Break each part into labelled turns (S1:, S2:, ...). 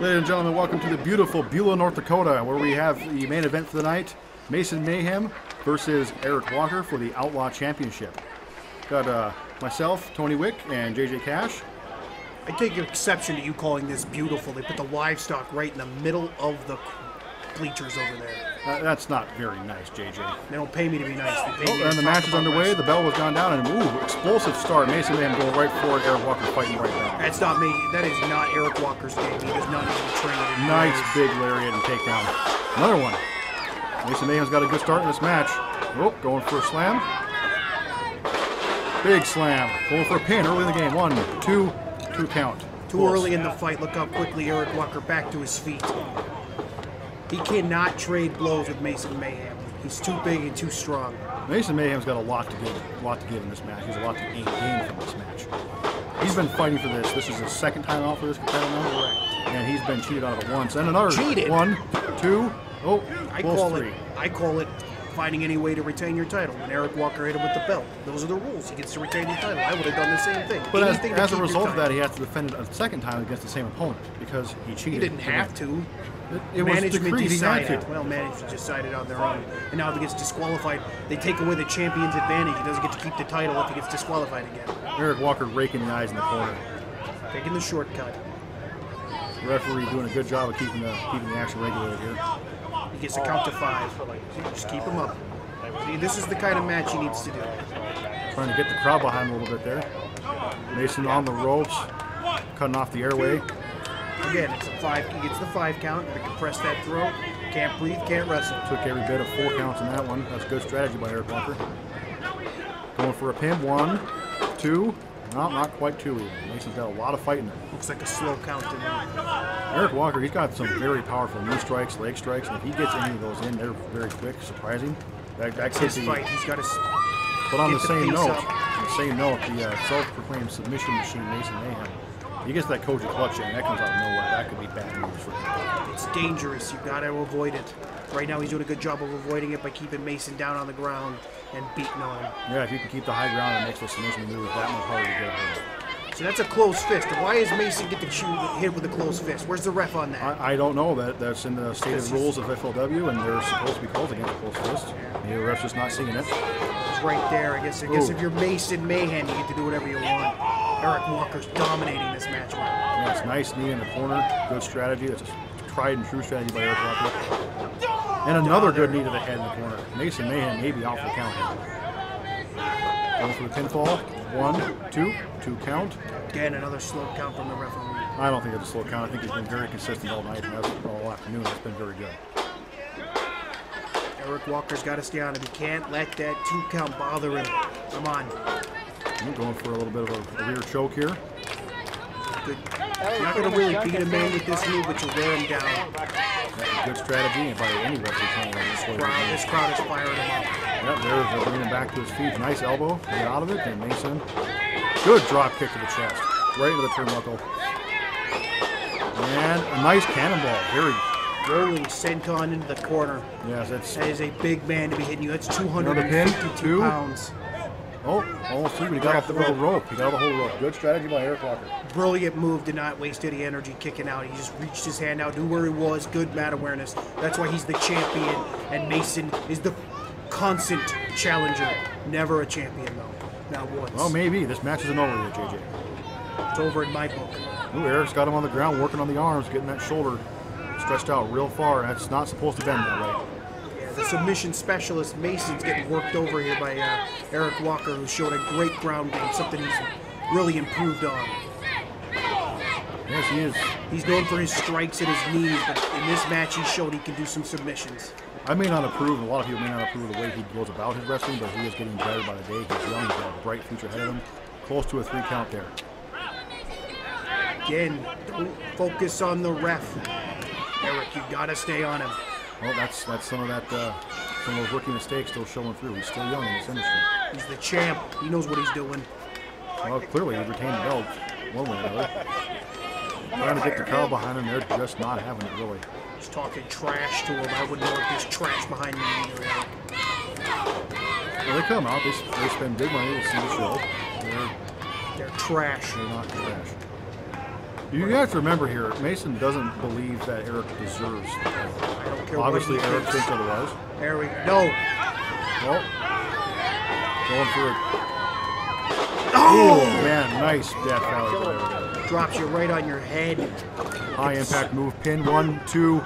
S1: Ladies and gentlemen, welcome to the beautiful Beulah, North Dakota, where we have the main event for the night, Macen Mayham versus Eric Walker for the Outlaw Championship. Got myself, Tony Wick, and JJ Cash.
S2: I take exception to you calling this beautiful. They put the livestock right in the middle of the bleachers over there.
S1: That's not very nice, JJ.
S2: They don't pay me to be nice. They pay me
S1: And
S2: to
S1: the
S2: talk
S1: match is
S2: about
S1: underway.
S2: wrestling.
S1: The bell has gone down, and ooh, explosive start. Macen Mayham going right for it. Eric Walker fighting right back.
S2: That's not me. That is not Eric Walker's game. He does not even train it.
S1: Nice big lariat and takedown. Another one. Macen Mayham's got a good start in this match. Oh, going for a slam. Big slam. Going for a pin early in the game. 1, 2, 2 count.
S2: Too early in the fight. Look how quickly Eric Walker back to his feet. He cannot trade blows with Macen Mayham. He's too big and too strong.
S1: Macen Mayham's got a lot to give in this match. He's a lot to gain from this match. He's been fighting for this. This is his second time off for this title now, and he's been cheated out of it once. And another
S2: Cheated?
S1: 1, 2. Oh,
S2: I
S1: close
S2: call
S1: 3.
S2: it. I call it finding any way to retain your title. When Eric Walker hit him with the belt, those are the rules. He gets to retain your title. I would have done the same thing.
S1: But
S2: Anything to
S1: as a
S2: keep your
S1: result of
S2: title.
S1: that, he has to defend it a second time against the same opponent because he cheated.
S2: He didn't have to.
S1: It was
S2: Management
S1: decreed he had
S2: decided.
S1: to.
S2: Well, management decided on their own. And now if he gets disqualified, they take away the champion's advantage. He doesn't get to keep the title if he gets disqualified again.
S1: Eric Walker raking the eyes in the corner.
S2: Taking the shortcut.
S1: The referee doing a good job of keeping the action regulated here.
S2: He gets a count to 5. Just keep him up. See, this is the kind of match he needs to do.
S1: Trying to get the crowd behind him a little bit there. Macen on the ropes, cutting off the airway.
S2: Again, it's a 5. He gets the 5 count. He can press that throat. Can't breathe, can't wrestle.
S1: Took every bit of 4 counts in that one. That's good strategy by Eric Walker. Going for a pin. 1, 2. No, not quite 2 even. Mason's got a lot of fight in there.
S2: Looks like a slow count to me.
S1: Eric Walker, he's got some very powerful knee strikes, leg strikes, and if he gets any of those in, they're very quick, surprising.
S2: That's his fight. He's got to.
S1: But on the
S2: get the
S1: same
S2: pace
S1: note,
S2: up.
S1: the self-proclaimed submission machine, Macen Mayham, he gets that Koji clutch in, and that comes out of nowhere. That could be bad news for him.
S2: It's dangerous. You got to avoid it. Right now, he's doing a good job of avoiding it by keeping Macen down on the ground and beating on him.
S1: Yeah, if you can keep the high ground, it makes those submission moves that much harder to get out of.
S2: So that's a closed fist. Why is Macen get hit with a closed fist? Where's the ref on that?
S1: I don't know. That's in the stated rules of FLW, and they're supposed to be called against a closed fist. Maybe the ref's just not seeing it.
S2: It's right there. I guess if you're Macen Mayhem, you get to do whatever you want. Eric Walker's dominating this match.
S1: Yeah, it's nice knee in the corner. Good strategy. That's a tried and true strategy by Eric Walker. And another good knee to the head in the corner. Macen Mayham may be off the count here. Going for the pinfall. 1, 2, 2 count.
S2: Again, another slow count from the referee.
S1: I don't think it's a slow count. I think he's been very consistent all night and all afternoon. It's been very good.
S2: Eric Walker's got to stay on him. He can't let that 2 count bother him. Come on.
S1: Going for a little bit of a rear choke here.
S2: Good. You're not going to really beat a man with this move, but you'll wear him down.
S1: That's a good strategy by any referee trying to this way.
S2: This crowd is firing him up.
S1: Yep, there's bringing him back to his feet. Nice elbow. Get out of it. And Macen. Good drop kick to the chest. Right into the turnbuckle. And a nice cannonball. Very.
S2: Rolling senton into the corner.
S1: Yes,
S2: That is a big man to be hitting you. That's
S1: Another pin.
S2: 252 pounds.
S1: Oh, almost through, but he got off the whole rope. He got off the whole rope. Good strategy by Eric Walker.
S2: Brilliant move. Did not waste any energy kicking out. He just reached his hand out, knew where he was. Good mat awareness. That's why he's the champion. And Macen is the constant challenger. Never a champion, though. Not once.
S1: Well, maybe. This match isn't over yet, JJ.
S2: It's over in my book.
S1: Ooh, Eric's got him on the ground, working on the arms, getting that shoulder stretched out real far. That's not supposed to bend that way.
S2: Yeah, the submission specialist, Mason's getting worked over here by Eric Walker, who showed a great ground game, something he's really improved on.
S1: Yes, he is.
S2: He's known for his strikes at his knees, but in this match he showed he can do some submissions.
S1: I may not approve, a lot of people may not approve of the way he goes about his wrestling, but he is getting better by the day. He's young, he's got a bright future ahead of him. Close to a 3 count there.
S2: Again, don't focus on the ref. Eric, you gotta stay on him.
S1: Well, that's some of those rookie mistakes still showing through. He's still young in this industry.
S2: He's the champ. He knows what he's doing.
S1: Well, clearly he's retained the belt one way or another. Trying to get the crowd behind him, they're just not having it really.
S2: He's talking trash to him. I wouldn't know if there's trash behind me either, Eric.
S1: Well, they come out, they spend big money to see the show.
S2: They're trash.
S1: They're not trash. You have to remember here, Macen doesn't believe that Eric deserves the title.
S2: I don't care
S1: Obviously,
S2: what he
S1: Eric
S2: thinks.
S1: thinks otherwise.
S2: There we go.
S1: Well, going for it.
S2: Oh!
S1: Man, nice Death Valley driver there.
S2: Drops you right on your head.
S1: High impact move, pin, 1, 2.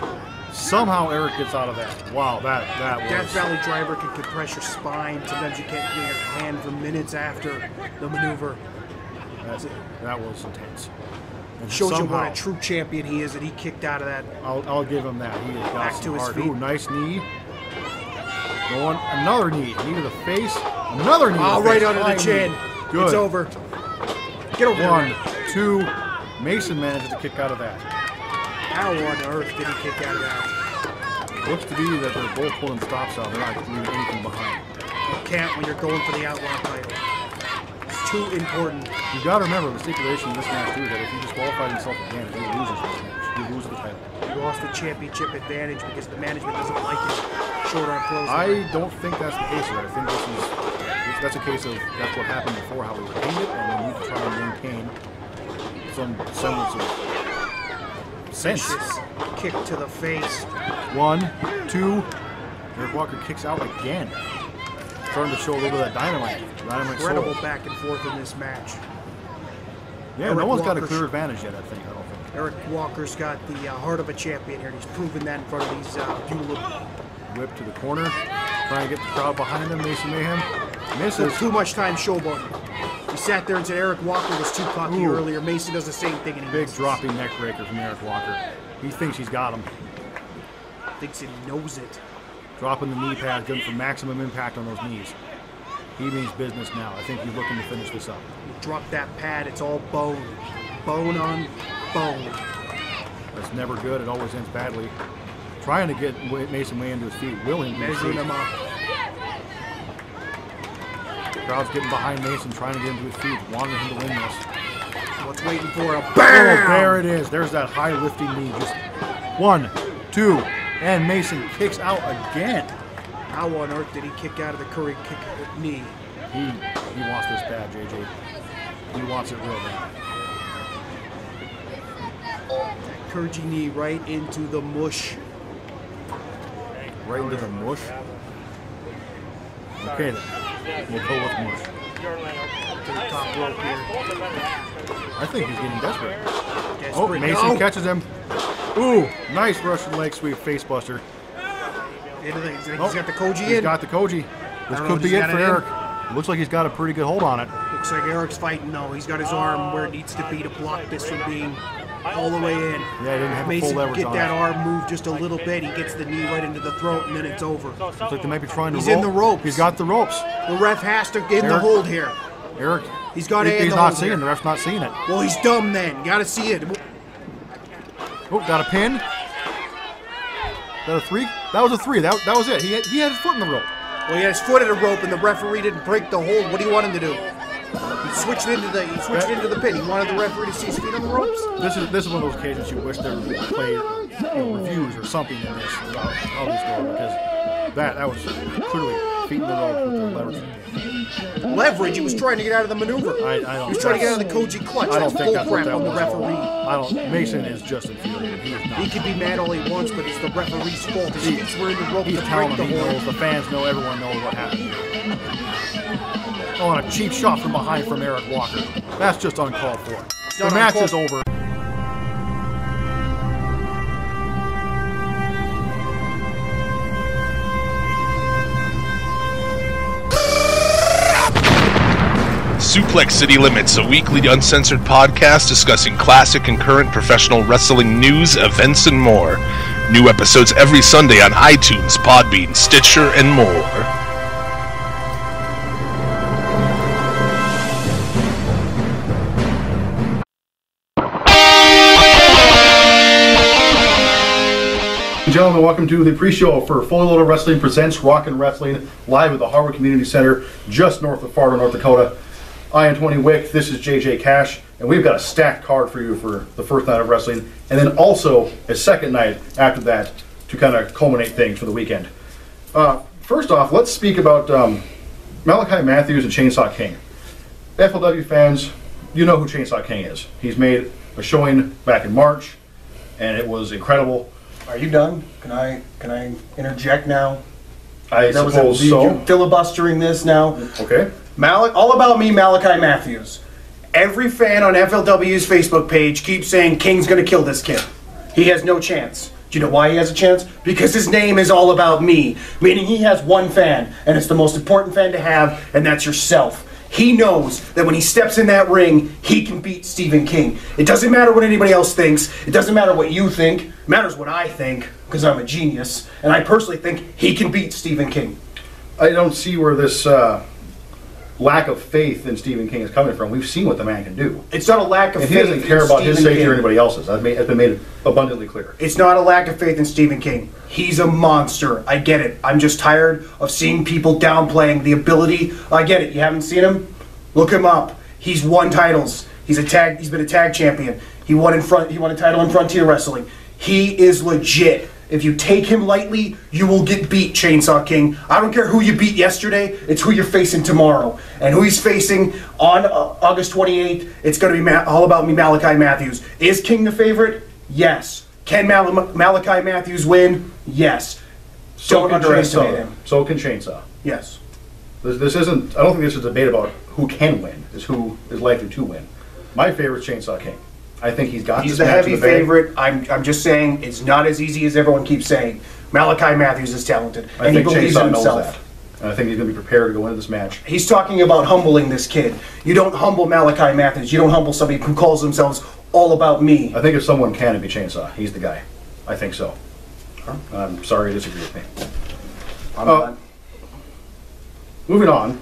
S1: Somehow Eric gets out of that. Wow, that was...
S2: Death Valley driver can compress your spine. Sometimes you can't feel your hand for minutes after the maneuver.
S1: That was intense. And
S2: Shows you
S1: somehow,
S2: what a true champion he is, and he kicked out of that.
S1: I'll give him that. He has got
S2: Back
S1: some
S2: to his
S1: heart.
S2: feet.
S1: Ooh, nice knee. Going, another knee. Knee to the face. Another knee to
S2: Oh,
S1: the face.
S2: right under the
S1: High
S2: chin.
S1: knee. Good.
S2: It's over. Get over
S1: 1,
S2: there.
S1: 2. Macen manages to kick out of that.
S2: How on earth did he kick out of that?
S1: Looks to be that they're both pulling stops out. They're not leaving anything behind.
S2: You can't when you're going for the Outlaw title. It's too important.
S1: You got to remember the stipulation in this match too, that if he disqualified himself again, he loses this match. He loses the title.
S2: He lost the championship advantage because the management doesn't like it. Short arm close.
S1: I don't think that's the case here. I think that's a case of that's what happened before, how we retained it, and we need to try and maintain some semblance of sense.
S2: Vicious kick to the face.
S1: 1, 2. Eric Walker kicks out again. Starting to show a little bit of that dynamite.
S2: Incredible
S1: soul.
S2: back and forth in this match.
S1: Yeah,
S2: Eric
S1: no one's got a
S2: Walker's-
S1: clear advantage yet, I don't think.
S2: Eric Walker's got the heart of a champion here, and he's proven that in front of these Bueller.
S1: Whip to the corner. Trying to get the crowd behind him. Macen Mayham misses.
S2: Too much time showboating. He sat there and said Eric Walker was too cocky
S1: Ooh.
S2: earlier. Macen does the same thing, and he
S1: Big
S2: misses.
S1: dropping neck breaker from Eric Walker. He thinks he's got him.
S2: Thinks he knows it.
S1: Dropping the knee pad, good for maximum impact on those knees. He means business now. I think he's looking to finish this up.
S2: You drop that pad, it's all bone. Bone on bone.
S1: That's never good. It always ends badly. Trying to get Macen Mayham to his feet. Willing to
S2: Measuring him up.
S1: Crowd's getting behind Macen, trying to get him to his feet, wanting him to win this.
S2: What's waiting for him?
S1: Oh,
S2: Bam!
S1: there it is. There's that high lifting knee. Just 1, 2, and Macen kicks out again.
S2: How on earth did he kick out of the Curry kick knee?
S1: He wants this bad, JJ. He wants it real bad.
S2: Kurji knee right into the mush.
S1: Right into the mush. Okay then. We'll go with mush.
S2: To the top rope here.
S1: I think he's getting desperate.
S2: Desperate.
S1: Oh, Macen
S2: No!
S1: catches him. Ooh, nice Russian leg sweep face buster.
S2: He's
S1: Oh,
S2: got the Koji
S1: He's
S2: in.
S1: got the Koji. This
S2: don't know,
S1: could
S2: does
S1: be
S2: he
S1: it
S2: got
S1: for
S2: it in?
S1: Eric. Looks like he's got a pretty good hold on it.
S2: Looks like Eric's fighting. No, he's got his arm where it needs to be to block this from being all the way in.
S1: Yeah, he didn't have
S2: Macen
S1: full
S2: can
S1: leverage
S2: get
S1: on
S2: that
S1: it.
S2: arm moved just a little bit. He gets the knee right into the throat, and then it's over.
S1: Looks like they might be trying to
S2: He's
S1: roll.
S2: in the ropes.
S1: He's got the ropes.
S2: The ref has to get in the
S1: Eric-
S2: hold here.
S1: Eric,
S2: He's got to end
S1: he's
S2: the
S1: not
S2: hold
S1: seeing
S2: here.
S1: it. The ref's not seeing it.
S2: Well, he's dumb then. Got to see it.
S1: Oh, got a pin. That a 3? That was a 3. That was it. He had his foot in the rope.
S2: Well, he had his foot in a rope, and the referee didn't break the hold. What do you want him to do? He switched into the pin. He wanted the referee to see his feet on the ropes.
S1: This is one of those occasions you wish there would play reviews or something in this about how this goes, because that was clearly feet in the rope with the leverage.
S2: Leverage. He was trying to get out of the maneuver.
S1: I don't.
S2: He was trying to get out of the Koji clutch.
S1: I don't
S2: That's
S1: think
S2: bull
S1: that's what
S2: crap
S1: that
S2: on the
S1: was. At all.
S2: referee.
S1: I don't. Macen is just infuriated. He is not.
S2: He could be mad all he wants, but it's the referee's fault. His feet were in the rope
S1: He's
S2: to
S1: telling
S2: break the
S1: him he
S2: hold.
S1: knows. The fans know. Everyone knows what happened. Oh, and a cheap shot from behind from Eric Walker. That's just uncalled for. The
S2: not
S1: match
S2: uncalled-
S1: is over.
S3: Suplex City Limits, a weekly uncensored podcast discussing classic and current professional wrestling news, events, and more. New episodes every Sunday on iTunes, Podbean, Stitcher, and more.
S1: Ladies and gentlemen, welcome to the pre-show for Fully Loaded Wrestling Presents Rock and Wrestling, live at the Harvard Community Center, just north of Fargo, North Dakota. I am Tony Wick, this is JJ Cash, and we've got a stacked card for you for the first night of wrestling, and then also a second night after that to kind of culminate things for the weekend. First off, let's speak about Malachi Matthews and Chainsaw King. FLW fans, you know who Chainsaw King is. He's made a showing back in March, and it was incredible.
S4: Are you done? Can I interject now?
S1: I suppose so.
S4: You filibustering this now?
S1: Okay.
S4: All About Me, Malachi Matthews. Every fan on FLW's Facebook page keeps saying King's going to kill this kid. He has no chance. Do you know why he has a chance? Because his name is All About Me, meaning he has one fan, and it's the most important fan to have, and that's yourself. He knows that when he steps in that ring, he can beat Stephen King. It doesn't matter what anybody else thinks. It doesn't matter what you think. It matters what I think, because I'm a genius, and I personally think he can beat Stephen King.
S1: I don't see where this lack of faith in Stephen King is coming from. We've seen what the man can do.
S4: It's not a lack of
S1: and
S4: faith.
S1: He doesn't care about his
S4: Stephen
S1: safety
S4: King.
S1: or anybody else's. That's been made abundantly clear.
S4: It's not a lack of faith in Stephen King. He's a monster. I get it. I'm just tired of seeing people downplaying the ability. I get it. You haven't seen him? Look him up. He's won titles. He's been a tag champion. He won a title in Frontier Wrestling. He is legit. If you take him lightly, you will get beat, Chainsaw King. I don't care who you beat yesterday, it's who you're facing tomorrow. And who he's facing on August 28th, it's going to be All About Me, Malachi Matthews. Is King the favorite? Yes. Can Malachi Matthews win? Yes. Don't underestimate him.
S1: So can Chainsaw.
S4: Yes.
S1: This isn't, I don't think this is a debate about who can win, it's who is likely to win. My favorite is Chainsaw King. I think he's got
S4: He's
S1: this
S4: the
S1: match
S4: heavy
S1: in the bag.
S4: favorite. I'm just saying it's not as easy as everyone keeps saying. Malachi Matthews is talented, and he believes in himself.
S1: And I think he's going to be prepared to go into this match.
S4: He's talking about humbling this kid. You don't humble Malachi Matthews. You don't humble somebody who calls themselves All About Me.
S1: I think if someone can, it'd be Chainsaw. He's the guy. I think so. I'm sorry you disagree with me.
S4: I'm done.
S1: Moving on,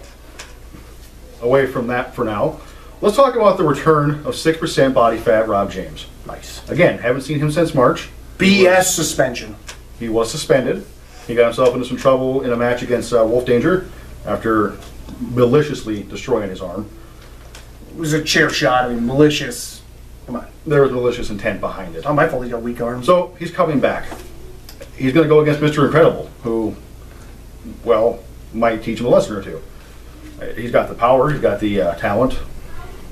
S1: away from that for now, let's talk about the return of 6% body fat Rob James.
S4: Nice.
S1: Again, haven't seen him since March.
S4: BS suspension.
S1: He was suspended. He got himself into some trouble in a match against Wolf Danger after maliciously destroying his arm.
S4: It was a chair shot. I mean, malicious. Come on.
S1: There was malicious intent behind it.
S4: Not my fault he's got weak arms.
S1: So he's coming back. He's going to go against Mr. Incredible, who, well, might teach him a lesson or two. He's got the power. He's got the talent.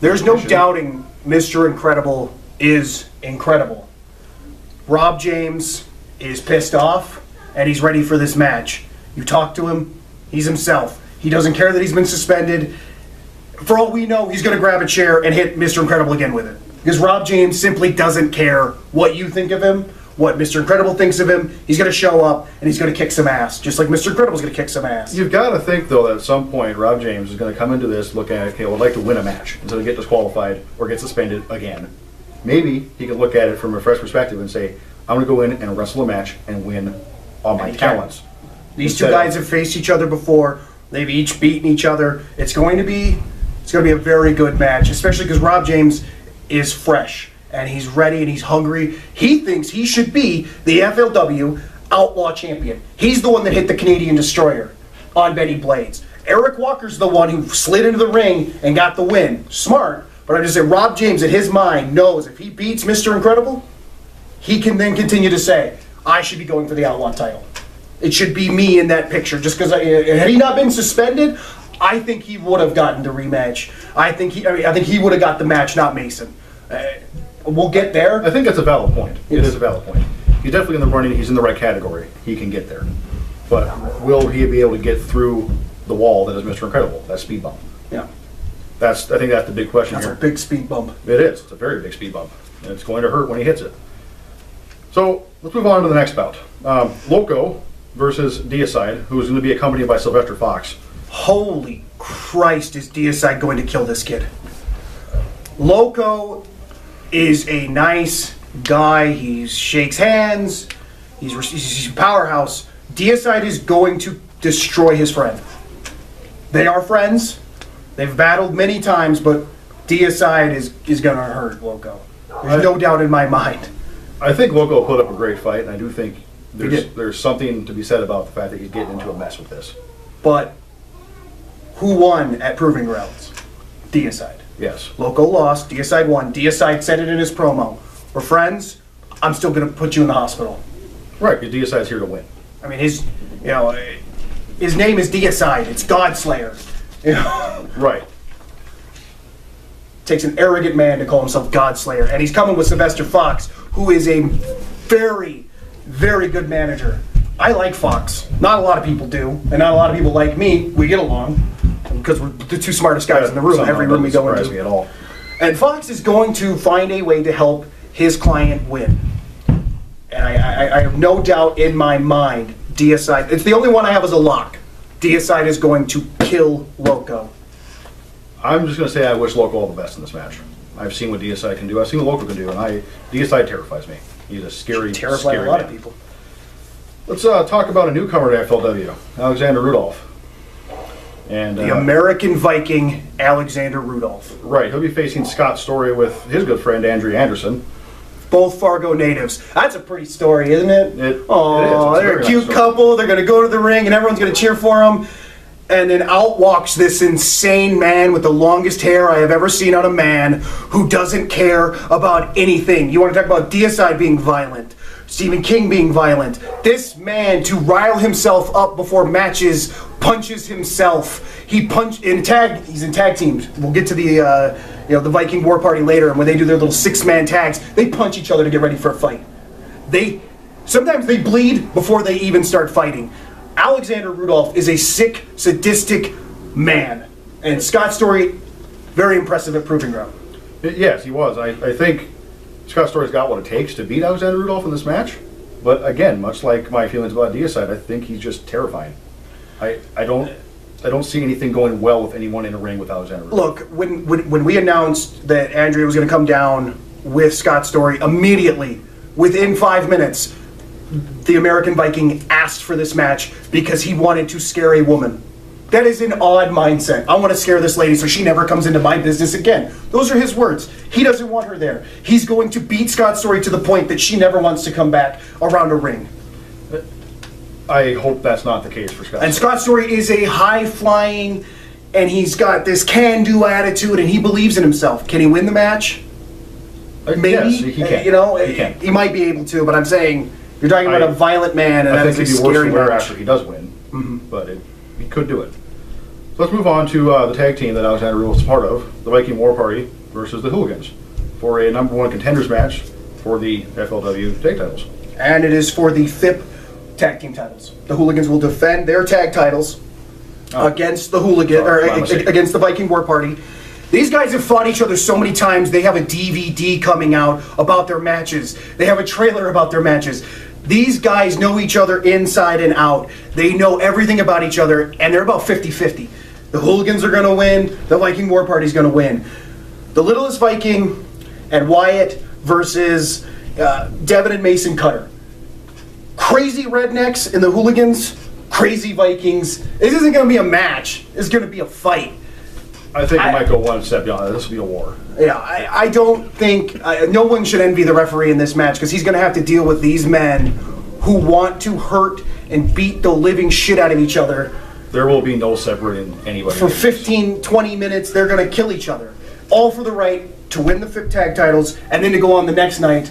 S4: There's no doubting Mr. Incredible is incredible. Rob James is pissed off, and he's ready for this match. You talk to him, he's himself. He doesn't care that he's been suspended. For all we know, he's going to grab a chair and hit Mr. Incredible again with it. Because Rob James simply doesn't care what you think of him, what Mr. Incredible thinks of him. He's going to show up, and he's going to kick some ass, just like Mr. Incredible's going to kick some ass.
S1: You've got to think, though, that at some point Rob James is going to come into this looking at, okay, well, I'd like to win a match instead of get disqualified or get suspended again. Maybe he can look at it from a fresh perspective and say, I'm going to go in and wrestle a match and win all my talents.
S4: These two guys have faced each other before. They've each beaten each other. It's going to be a very good match, especially because Rob James is fresh and he's ready and he's hungry. He thinks he should be the FLW Outlaw champion. He's the one that hit the Canadian Destroyer on Betty Blades. Eric Walker's the one who slid into the ring and got the win. Smart, but I'm just saying Rob James in his mind knows if he beats Mr. Incredible, he can then continue to say, I should be going for the Outlaw title. It should be me in that picture. Just because had he not been suspended, I think he would have gotten the rematch. I think he would have got the match, not Macen. We'll get there.
S1: I think that's a valid point. It is a valid point. He's definitely in the running. He's in the right category. He can get there. But will he be able to get through the wall that is Mr. Incredible, that speed bump?
S4: Yeah.
S1: I think that's the big question
S4: That's
S1: here.
S4: a big speed bump.
S1: It is. It's a very big speed bump. And it's going to hurt when he hits it. So let's move on to the next bout. Loco versus Deicide, who is going to be accompanied by Sylvester Fox.
S4: Holy Christ, is Deicide going to kill this kid? Loco is a nice guy. He shakes hands. He's a powerhouse. Deicide is going to destroy his friend. They are friends. They've battled many times, but Deicide is going to hurt Loco. There's no doubt in my mind.
S1: I think Loco put up a great fight, and I do think there's something to be said about the fact that he's getting into a mess with this.
S4: But who won at Proving Grounds? Deicide.
S1: Yes.
S4: Loco lost. Deicide won. Deicide said it in his promo. We're friends. I'm still going to put you in the hospital.
S1: Right, because Deicide's here to win.
S4: I mean, his name is Deicide. It's Godslayer. You know?
S1: Right.
S4: takes an arrogant man to call himself Godslayer. And he's coming with Sylvester Fox, who is a very, very good manager. I like Fox. Not a lot of people do, and not a lot of people like me. We get along because we're the two smartest guys in the room. Every room we go into.
S1: Me at all.
S4: And Fox is going to find a way to help his client win. And I have no doubt in my mind, Deicide, it's the only one I have as a lock. Deicide is going to kill Loco.
S1: I'm just going to say I wish Loco all the best in this match. I've seen what Deicide can do. I've seen what Loco can do, and Deicide terrifies me. He's a scary,
S4: Terrifying
S1: scary
S4: a lot
S1: man.
S4: of people.
S1: Let's talk about a newcomer to FLW, Alexander Rudolph. And
S4: The American Viking, Alexander Rudolph.
S1: right, he'll be facing Scott Story with his good friend Andrew Anderson.
S4: Both Fargo natives. That's a pretty story, isn't it?
S1: It
S4: Oh,
S1: is. It's a
S4: they're
S1: very
S4: a cute
S1: nice story.
S4: couple. They're going to go to the ring, and everyone's going to cheer for them. And then out walks this insane man with the longest hair I have ever seen on a man who doesn't care about anything. You want to talk about Deicide being violent, Stephen King being violent. This man, to rile himself up before matches, punches himself. He's in tag teams. We'll get to the the Viking War Party later, and when they do their little 6-man tags, they punch each other to get ready for a fight. Sometimes they bleed before they even start fighting. Alexander Rudolph is a sick, sadistic man, and Scott Story, very impressive at Proving Ground.
S1: Yes, he was. I think Scott Story's got what it takes to beat Alexander Rudolph in this match. But again, much like my feelings about Deicide, I think he's just terrifying. I don't see anything going well with anyone in a ring with Alexander Rudolph.
S4: Look, when we announced that Andrea was going to come down with Scott Story, immediately, within 5 minutes, the American Viking asked for this match because he wanted to scare a woman. That is an odd mindset. I want to scare this lady so she never comes into my business again. Those are his words. He doesn't want her there. He's going to beat Scott Story to the point that she never wants to come back around a ring.
S1: I hope that's not the case for Scott.
S4: And Scott Story is a high-flying, and he's got this can-do attitude, and he believes in himself. Can he win the match? Maybe.
S1: Yes, he can. He can.
S4: He might be able to, but I'm saying you're talking about a violent man, and
S1: I
S4: that
S1: think
S4: is
S1: it'd
S4: a
S1: be worse
S4: scary
S1: for wear
S4: match.
S1: after he does win, but he could do it. So let's move on to the tag team that Alexander Rudolph's part of, the Viking War Party versus the Hooligans, for a #1 contenders match for the FLW tag titles.
S4: And it is for the FIP tag team titles. The Hooligans will defend their tag titles against the against the Viking War Party. These guys have fought each other so many times. They have a DVD coming out about their matches. They have a trailer about their matches. These guys know each other inside and out. They know everything about each other, and they're about 50-50. The Hooligans are going to win. The Viking War Party is going to win. The Littlest Viking and Wyatt versus Devin and Mason Cutter. Crazy rednecks in the Hooligans, crazy Vikings. This isn't going to be a match. It's going to be a fight.
S1: I think it might go one step beyond. This will be a war.
S4: Yeah, I don't think... no one should envy the referee in this match because he's going to have to deal with these men who want to hurt and beat the living shit out of each other.
S1: There will be no separating anybody.
S4: For 15, 20 minutes, they're going to kill each other. All for the right to win the FIP tag titles and then to go on the next night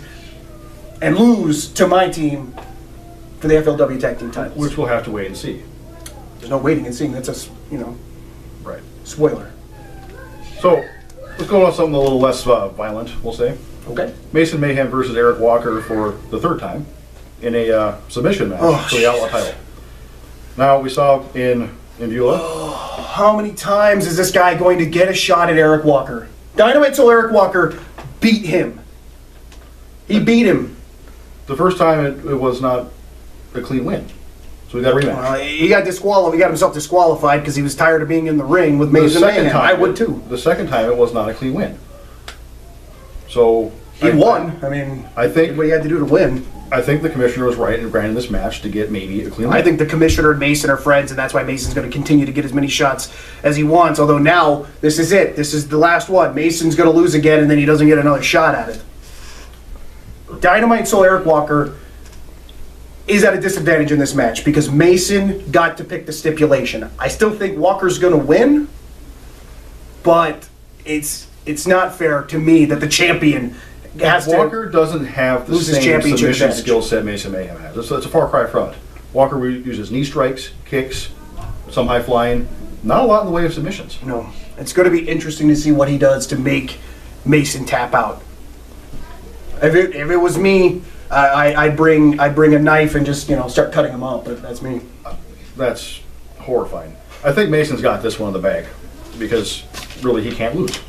S4: and lose to my team for the FLW tag team titles.
S1: Which we'll have to wait and see.
S4: There's no waiting and seeing. That's a,
S1: Right.
S4: spoiler.
S1: So, let's go on something a little less violent, we'll say.
S4: Okay.
S1: Macen Mayham versus Eric Walker for the third time in a submission match for the Outlaw title. Now, we saw in Beulah.
S4: How many times is this guy going to get a shot at Eric Walker? Dynamite Soul Eric Walker beat him. He beat him.
S1: The first time it was not a clean win. So we got a rematch.
S4: He got disqualified. He got himself disqualified because he was tired of being in the ring with Macen Mayham. I would too.
S1: The second time it was not a clean win. So
S4: He won. I mean,
S1: I think
S4: what he had to do to win.
S1: I think the commissioner was right in granting this match to get maybe a clean win.
S4: I think the commissioner and Macen are friends, and that's why Mason's going to continue to get as many shots as he wants. Although now, this is it. This is the last one. Mason's going to lose again, and then he doesn't get another shot at it. Dynamite Soul Eric Walker is at a disadvantage in this match because Macen got to pick the stipulation. I still think Walker's going to win, but it's not fair to me that the champion has
S1: Walker doesn't have the
S4: lose his
S1: same
S4: championship
S1: submission
S4: advantage.
S1: skill set Macen Mayham has. It's a far cry from it. Walker uses knee strikes, kicks, some high flying. Not a lot in the way of submissions.
S4: No. It's going to be interesting to see what he does to make Macen tap out. If it was me, I'd bring a knife and just start cutting him up. But that's me.
S1: That's horrifying. I think Mason's got this one in the bag because really he can't lose.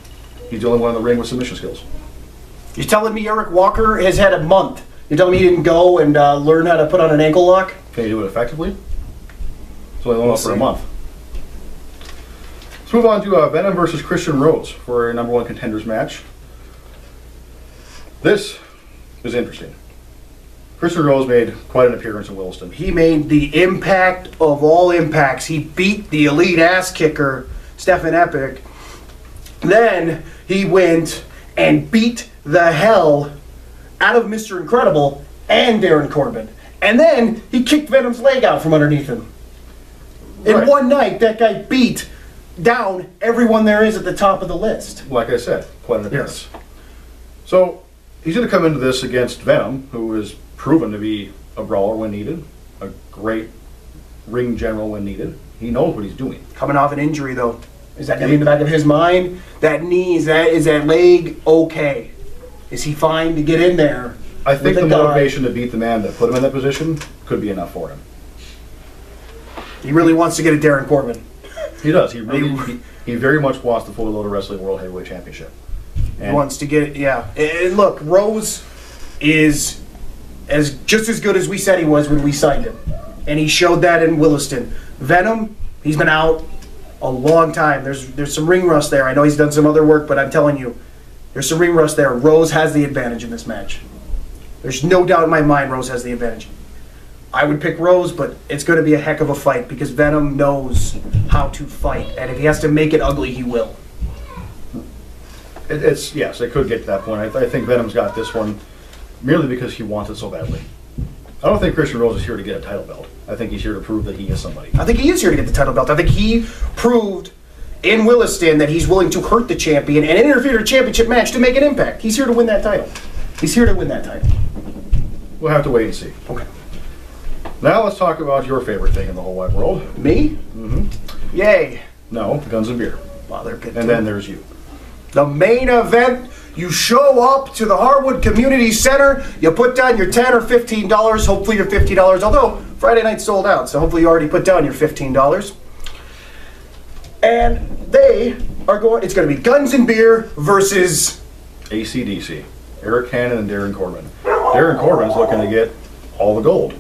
S1: He's the only one in the ring with submission skills.
S4: You're telling me Eric Walker has had a month? You're telling me he didn't go and learn how to put on an ankle lock?
S1: Can he do it effectively? It's only up for a month. Let's move on to Venom versus Christian Rose for a #1 contenders match. This is interesting. Christian Rose made quite an appearance in Williston.
S4: He made the impact of all impacts. He beat the elite ass kicker, Stefan Epic. Then he went and beat the hell out of Mr. Incredible and Darren Corbin. And then he kicked Venom's leg out from underneath him. In one night, that guy beat down everyone there is at the top of the list.
S1: Like I said, quite an appearance. Yes. So he's going to come into this against Venom, who is proven to be a brawler when needed, a great ring general when needed. He knows what he's doing.
S4: Coming off an injury, though. Is that going to be in the back of his mind? That knee, is that leg okay? Is he fine to get in there?
S1: I think the motivation to beat the man that put him in that position could be enough for him.
S4: He really wants to get at Darren Corbin.
S1: He does. He very much wants the Fully Loaded Wrestling World Heavyweight Championship.
S4: And he wants to get it, yeah. And look, Rose is just as good as we said he was when we signed him. And he showed that in Williston. Venom, he's been out a long time. There's some ring rust there. I know he's done some other work, but I'm telling you, there's some ring rust there. Rose has the advantage in this match. There's no doubt in my mind Rose has the advantage. I would pick Rose, but it's going to be a heck of a fight because Venom knows how to fight. And if he has to make it ugly, he will.
S1: Yes, it could get to that point. I think Venom's got this one merely because he wants it so badly. I don't think Christian Rose is here to get a title belt. I think he's here to prove that he is somebody.
S4: I think he is here to get the title belt. I think he proved in Williston that he's willing to hurt the champion and interfere in a championship match to make an impact. He's here to win that title. He's here to win that title.
S1: We'll have to wait and see.
S4: Okay.
S1: Now let's talk about your favorite thing in the whole wide world.
S4: Me?
S1: Mm-hmm.
S4: Yay.
S1: No, Guns and Beer.
S4: Well, they're good.
S1: And then there's you.
S4: The main event. You show up to the Harwood Community Center, you put down your $10 or $15, hopefully your $50, although Friday night sold out, so hopefully you already put down your $15. And they are going, it's going to be Guns and Beer versus
S1: AC/DC. Eric Cannon and Darren Corbin. Darren Corbin's looking to get all the gold.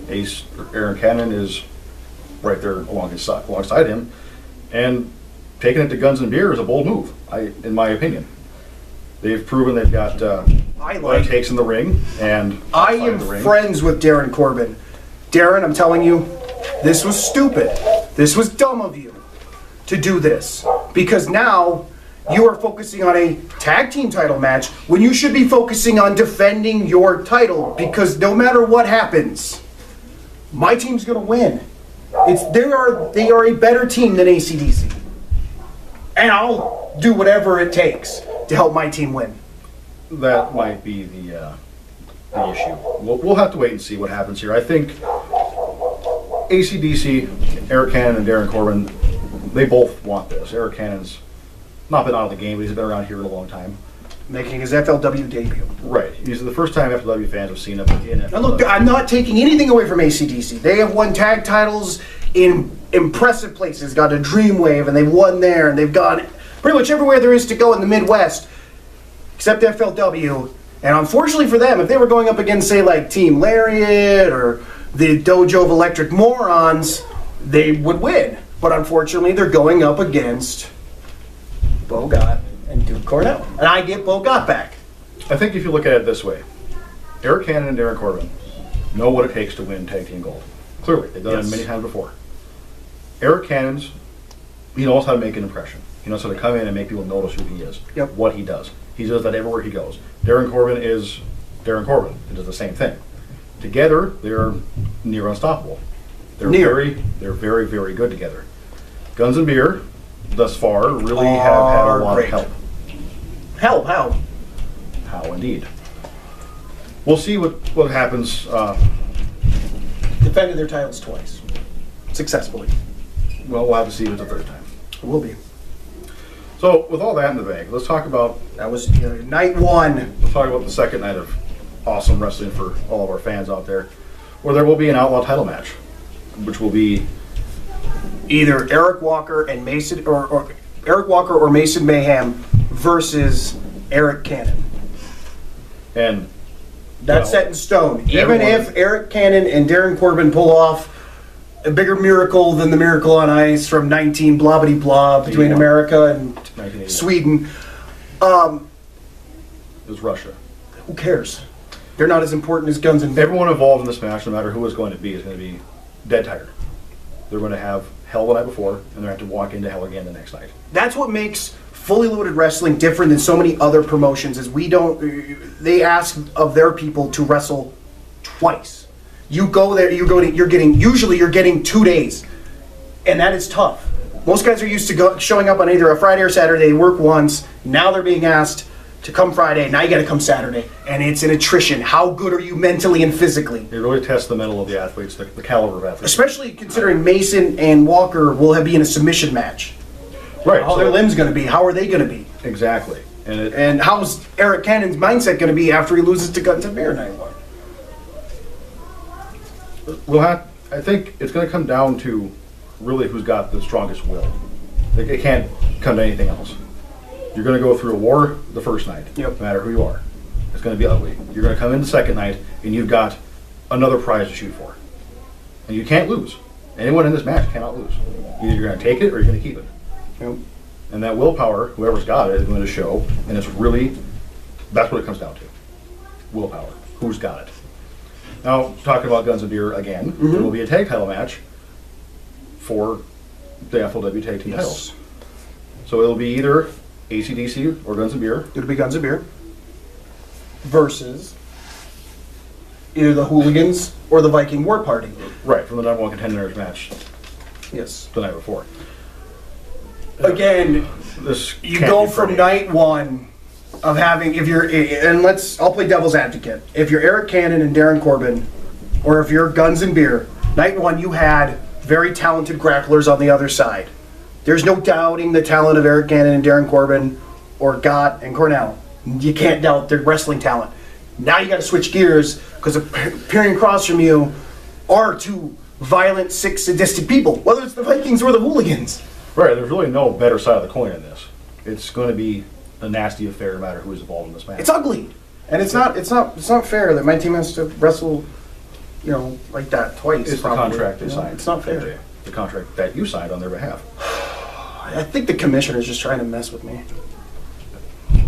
S1: Aaron Cannon is right there alongside him, and taking it to Guns and Beer is a bold move, in my opinion. They've proven they've got what it takes in the ring, and
S4: I am friends with Darren Corbin. Darren, I'm telling you, this was stupid. This was dumb of you to do this, because now you are focusing on a tag team title match when you should be focusing on defending your title, because no matter what happens, my team's going to win. They are a better team than AC/DC. And I'll do whatever it takes to help my team win.
S1: That might be the issue. We'll have to wait and see what happens here. I think AC/DC, Eric Cannon and Darren Corbin, they both want this. Eric Cannon's not been out of the game, but he's been around here in a long time.
S4: Making his FLW debut.
S1: Right. He's the first time FLW fans have seen him in it.
S4: Now look, I'm not taking anything away from AC/DC. They have won tag titles in impressive places. Got a Dreamwave, and they've won there, and they've gone pretty much everywhere there is to go in the Midwest, except FLW. And unfortunately for them, if they were going up against, say, like Team Lariat or the Dojo of Electric Morons, they would win. But unfortunately, they're going up against Bogat and Duke Cornell. And I get Bogat back.
S1: I think if you look at it this way, Eric Cannon and Darren Corbin know what it takes to win tag team gold. Clearly, they've done it many times before. Eric Cannon's, he knows how to make an impression. He knows how to come in and make people notice who he is, what he does. He does that everywhere he goes. Darren Corbin is Darren Corbin. He does the same thing. Together, they're near unstoppable. They're very, very good together. Guns and Beer, thus far, really have had a lot of help.
S4: Help? How?
S1: How, indeed. We'll see what happens.
S4: Defended their titles twice. Successfully.
S1: Well, we'll have to see if it's the third time.
S4: It will be.
S1: So with all that in the bag, let's talk about
S4: That was night one.
S1: let's talk about the second night of awesome wrestling for all of our fans out there, where there will be an Outlaw title match, which will be
S4: Either Eric Walker and Macen, or Eric Walker or Macen Mayham versus Eric Cannon.
S1: and
S4: That's
S1: well,
S4: set in stone. Even
S1: everyone-
S4: if Eric Cannon and Darren Corbin pull off a bigger miracle than the Miracle on Ice from 19 blah blah blah between
S1: 81.
S4: America and
S1: 1981.
S4: Sweden,
S1: It was Russia.
S4: who cares? They're not as important as Guns and
S1: Everyone involved in this match, no matter who it's going to be, is going to be dead tired. They're going to have hell the night before, and they're going to have to walk into hell again the next night.
S4: That's what makes fully loaded wrestling different than so many other promotions. Is we don't. They ask of their people to wrestle twice. You go there. You're getting 2 days, and that is tough. Most guys are used to showing up on either a Friday or Saturday. They work once. Now they're being asked to come Friday. Now you got to come Saturday, and it's an attrition. How good are you mentally and physically?
S1: It really tests the mettle of the athletes, the caliber of athletes.
S4: Especially considering Macen and Walker will be in a submission match.
S1: Right.
S4: How their limbs going to be? How are they going to be?
S1: Exactly. And
S4: And how's Eric Cannon's mindset going to be after he loses to Guns and Beer night one?
S1: I think it's going to come down to really who's got the strongest will. It can't come to anything else. You're going to go through a war the first night,
S4: Yep.
S1: no matter who you are. It's going to be ugly. You're going to come in the second night, and you've got another prize to shoot for. And you can't lose. Anyone in this match cannot lose. Either you're going to take it or you're going to keep it.
S4: Yep.
S1: And that willpower, whoever's got it, is going to show. And it's really, that's what it comes down to. Willpower. Who's got it? Now, talking about Guns and Beer again, there will be a tag title match for the FLW tag team titles. So it'll be either AC/DC or Guns and Beer.
S4: It'll be Guns and Beer versus either the Hooligans or the Viking War Party.
S1: Right, from the number one contenders match
S4: Yes.
S1: the night before.
S4: Again,
S1: This
S4: you
S1: can't
S4: go
S1: be
S4: from
S1: pretty.
S4: night one of having, if you're, and I'll play devil's advocate. If you're Eric Cannon and Darren Corbin, or if you're Guns and Beer, night one you had very talented grapplers on the other side. There's no doubting the talent of Eric Cannon and Darren Corbin, or Gott and Cornell. You can't doubt their wrestling talent. Now you got to switch gears because appearing across from you are two violent, sick, sadistic people, whether it's the Vikings or the Hooligans.
S1: Right, there's really no better side of the coin in this. It's going to be a nasty affair no matter who's involved in this match.
S4: It's ugly, and it's not fair that my team has to wrestle, like that twice.
S1: It's
S4: probably.
S1: the contract they signed.
S4: It's not fair.
S1: MJ. The contract that you signed on their behalf.
S4: I think the commissioner's just trying to mess with me.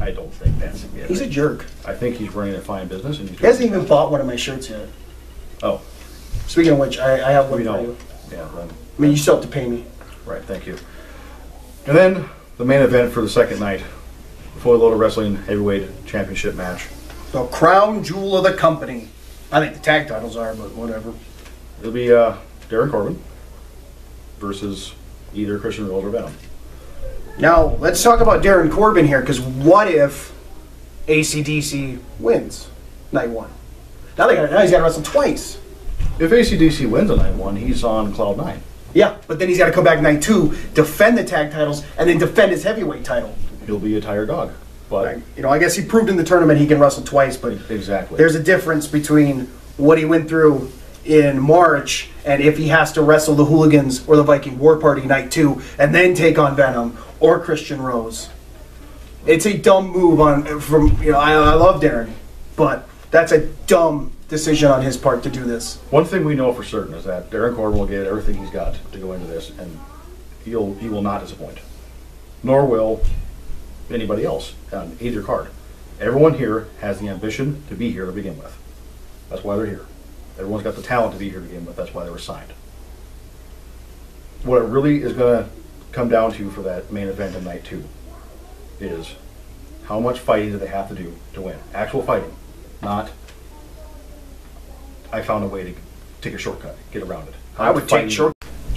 S1: I don't think that's it.
S4: He's a jerk.
S1: I think he's running a fine business, and he's
S4: He hasn't even bought one of my shirts yet.
S1: Oh,
S4: Speaking of which, I have one
S1: we
S4: for
S1: know.
S4: you.
S1: Yeah, then,
S4: I mean, you still have to pay me.
S1: right. Thank you. And then the main event for the second night, Fully Loaded Wrestling Heavyweight Championship match.
S4: The crown jewel of the company. I think the tag titles are, but whatever.
S1: It'll be Darren Corbin versus either Christian Rose or Venom.
S4: Now, let's talk about Darren Corbin here, because what if AC/DC wins night one? Now he's got to wrestle twice.
S1: If AC/DC wins on night one, he's on cloud 9.
S4: Yeah, but then he's got to come back night two, defend the tag titles, and then defend his heavyweight title.
S1: He'll be a tired dog. But
S4: I guess he proved in the tournament he can wrestle twice, but
S1: exactly.
S4: there's a difference between what he went through in March and if he has to wrestle the Hooligans or the Viking War Party night two and then take on Venom or Christian Rose. It's a dumb move I love Darren, but that's a dumb decision on his part to do this.
S1: One thing we know for certain is that Darren Corbin will get everything he's got to go into this, and he will not disappoint. Nor will anybody else on either card. Everyone here has the ambition to be here to begin with. That's why they're here. Everyone's got the talent to be here to begin with. That's why they were signed. What it really is going to come down to for that main event on night two is how much fighting do they have to do to win? Actual fighting, not I found a way to take a shortcut, get around it.
S4: I would take short.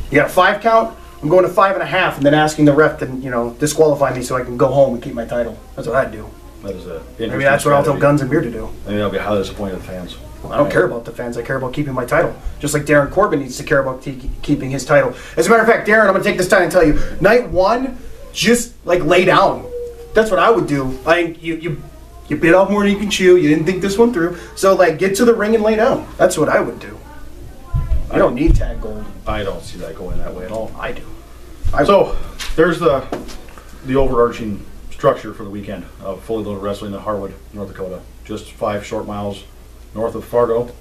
S4: You got a 5 count? I'm going to 5.5 and then asking the ref to, disqualify me so I can go home and keep my title. That's what I'd do.
S1: That is a
S4: Maybe that's what I'll tell Guns and Beer to do.
S1: Maybe that'll be highly disappointed in the fans.
S4: I don't care about the fans. I care about keeping my title. Just like Darren Corbin needs to care about keeping his title. As a matter of fact, Darren, I'm going to take this time and tell you, night one, just like lay down. That's what I would do. Like you bit off more than you can chew. You didn't think this one through. So like get to the ring and lay down. That's what I would do. I don't need tag gold.
S5: I don't see that going that way at all.
S4: I do.
S5: So there's the overarching structure for the weekend of Fully Loaded Wrestling in Harwood, North Dakota. Just 5 short miles north of Fargo,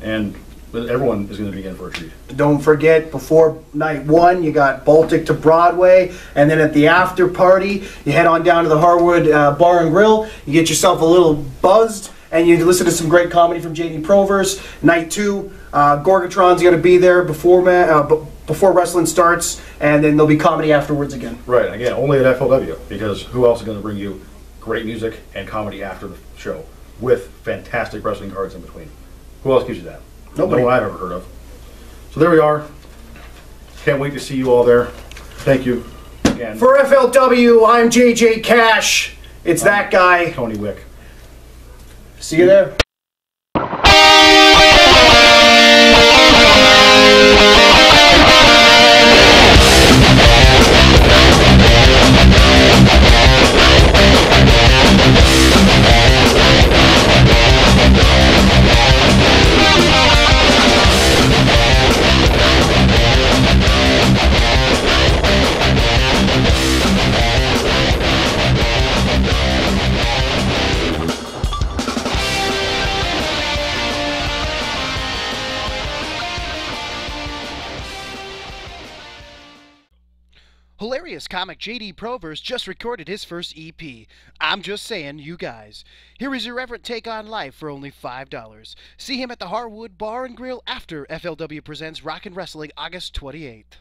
S5: and everyone is going to be in for a treat.
S4: Don't forget, before night 1, you got Baltic to Broadway, and then at the after party, you head on down to the Harwood Bar and Grill. You get yourself a little buzzed, and you listen to some great comedy from JD Provers. Night 2, Gorgatron's going to be there before wrestling starts, and then there'll be comedy afterwards again.
S5: Right, again, only at FLW, because who else is going to bring you great music and comedy after the show with fantastic wrestling cards in between? Who else gives you that?
S4: Nobody.
S5: No one I've ever heard of. So there we are. Can't wait to see you all there. Thank you again.
S4: For FLW, I'm JJ Cash. It's that guy.
S5: Tony Wick.
S4: See you there.
S6: Hilarious comic JD Provers just recorded his first EP. I'm just saying, you guys. Here is irreverent take on life for only $5. See him at the Harwood Bar and Grill after FLW Presents Rock and Wrestling August 28th.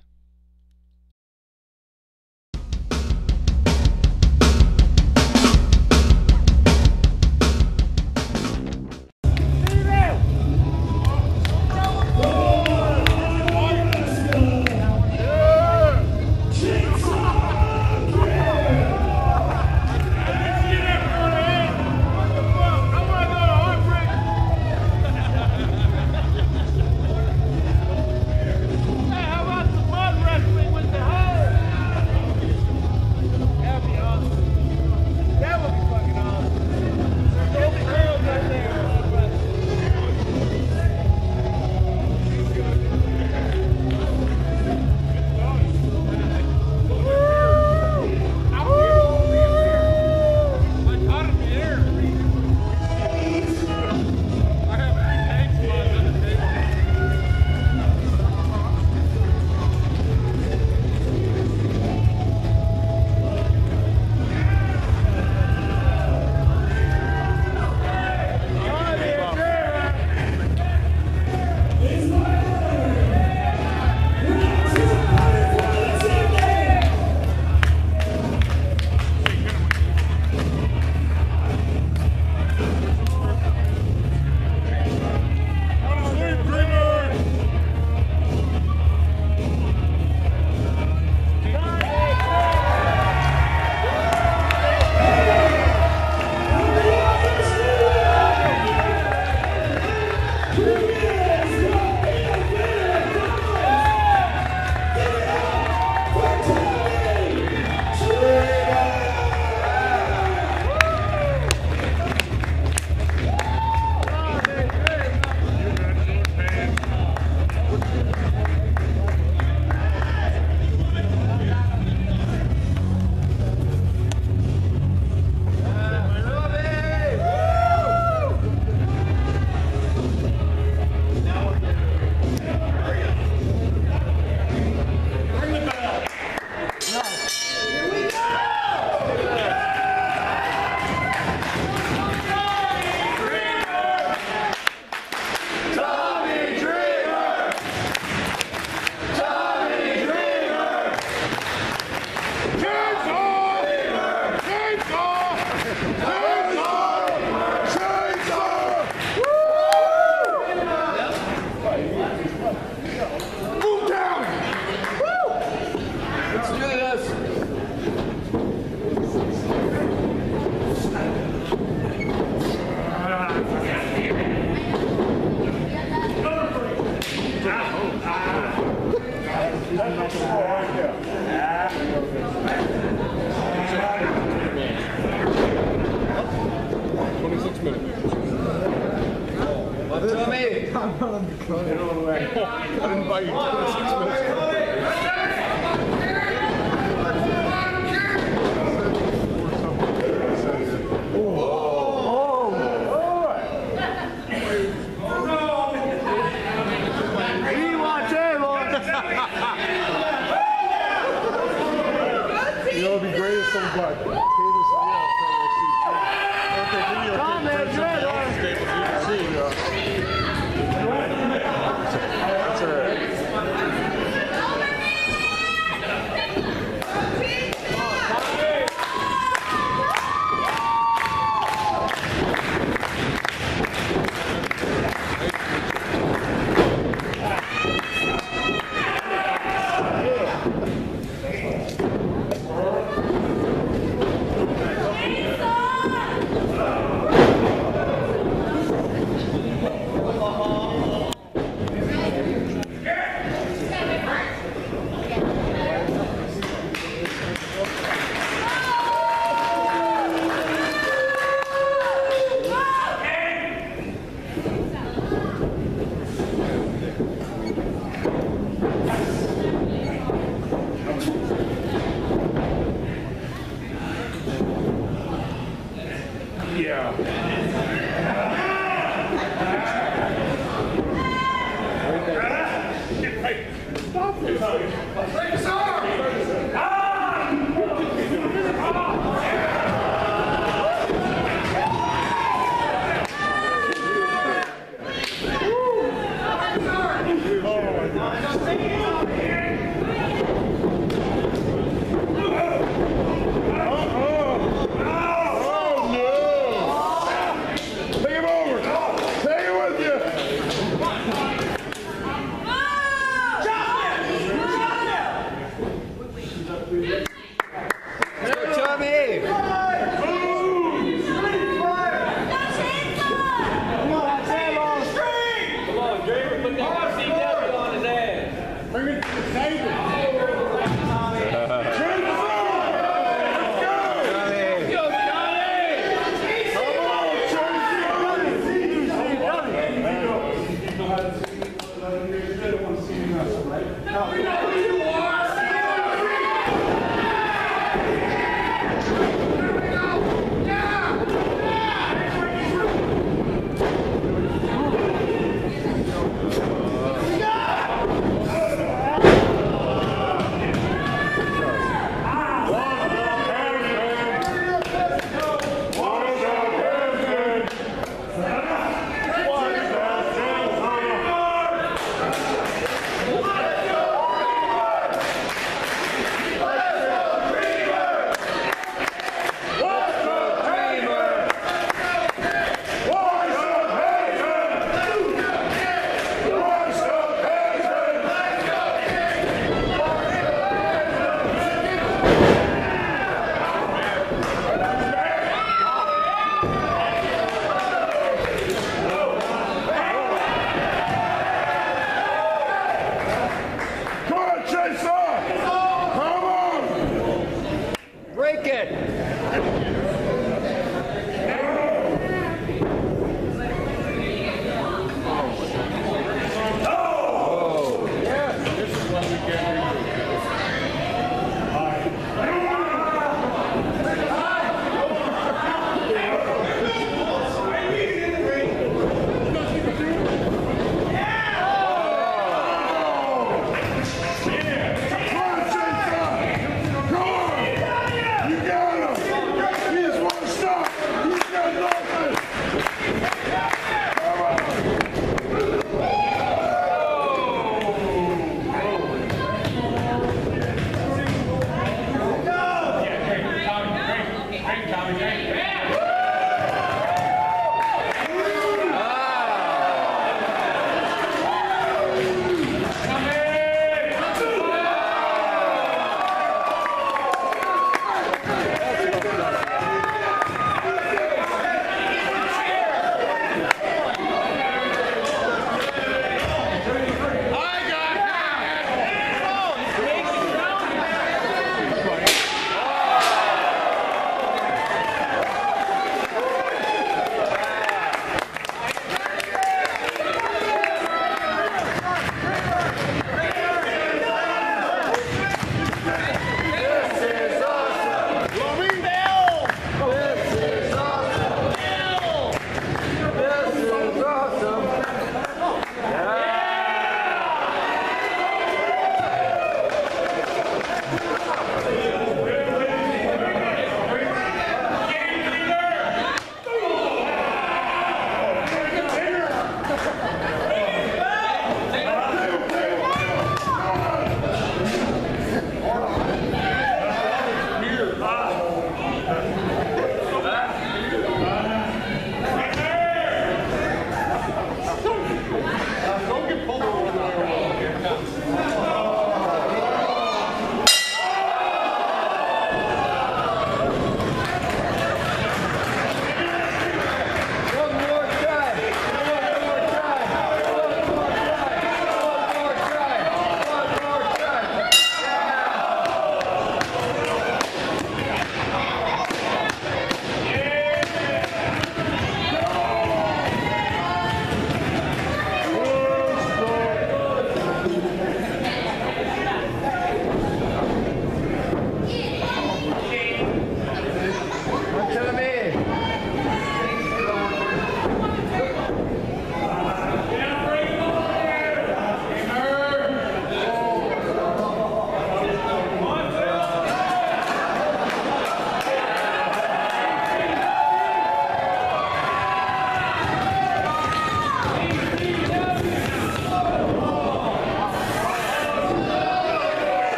S7: That's the floor right there.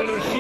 S7: Revolution.